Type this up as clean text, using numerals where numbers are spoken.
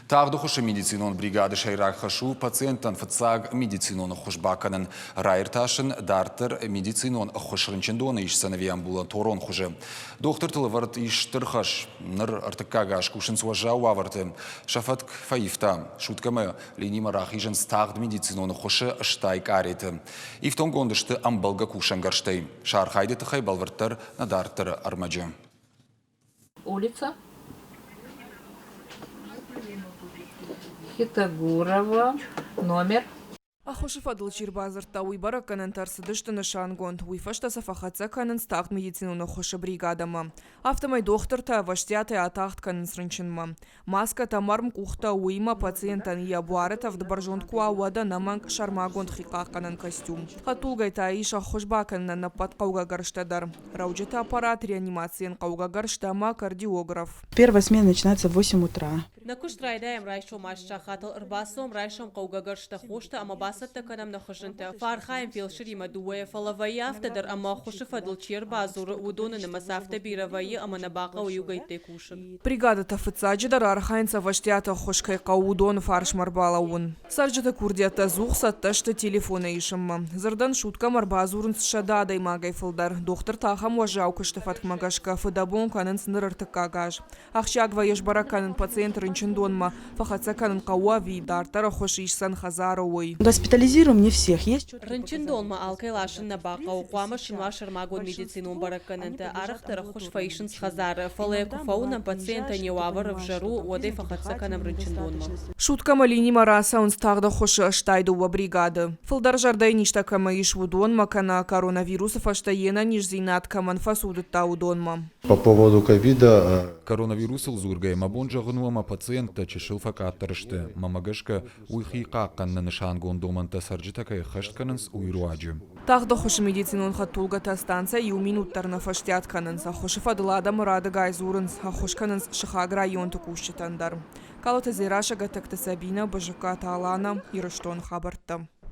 Тағды құшы медицинон бригады шайрақ хашу пациенттан фыцаг медициноны құшбақанын райырташын дартыр медицинон құшырынчындуыны ишсанови амбулаторон құжы. Доктор тылывард иштырхаш ныр артыккагаш кушын суажа уаварты. Шафатк фаифта шуткамы линима рахижын стағды медициноны құшы ыштай кареті. Ифтон гондышты амбалга кушангарштай. Шархайды тыхай балварттар на дартыр армаджы. Улица Хитагурова, номер. Ахушифадл Чирбазарта уйбара канен тарсыдышты нышангонд. Уйфашта сафахатса канен стахт медицину хуша бригадама. Автомай доктор та ваштята атахт канен срынчынма. Маска тамарм кухта уйма пациентан ябуары тавдабаржонтку ауада наманг шармагонд хиках канен костюм. Хатулгай та иша хушба канен напад кауга гарштадар. Рауджета аппарат реанимациен кауга гарштама кардиограф. Первая смена начинается в 8 утра. Накуш трайдаем райшом машчахатл рбасом райшом кауга гаршта хошта амабасатта канам нахожинта. Фархаем фелшири мадуэ фалавая автодар ама хушифадл Чирбазур удоны намасафта биравая ама набака уюгайте кушин. Бригада тафыцаджидар архайнца ваштята хошкай каудон фарш марбалаун. Сарджата курдията зухса ташта телефона ишамма. Зардан шутка марбазурн шададай магай фылдар. Доктор тахам важау кыштафат магашка фыдабон канын сыныр артыкагаш. Ахшагва ешбара канын пациент рынчындонма. Фахатса канын кауа видартара хош ишсан хазаровой. Госпитализируем не всех. Есть Рынчындонма алкайлашын набака уқуама шинва шармагон медицинун бараканынта арахтара хош фаишын схазара. Фалая куфауна пациента неуавар в жару воды фахатса канам рынчындонма. Шутка малини мараса он стагда хоши аштайду ва бригады. Фылдар жардай ништа кама иш вудонма кана коронавирусов аштаена ниш зинат каман фасудыт таудонма. По поводу ковида... Коронавирус илзургай мабонжа гынуама пациентта чешил факаттырышты. Мамагашка уйхиқа канна нышангон доманта сарджитакай хаштканынс уйруаджы. Тагда хоши медицинон хаттулгата станция ю минуттарна фаштят канынса. Хоши фадылада мурады гайзурынс. Хошканынс шихаг район тукушчитандар. Калота зираша гатакта Сабина, Бажака Талана, Ирыштон хабарта.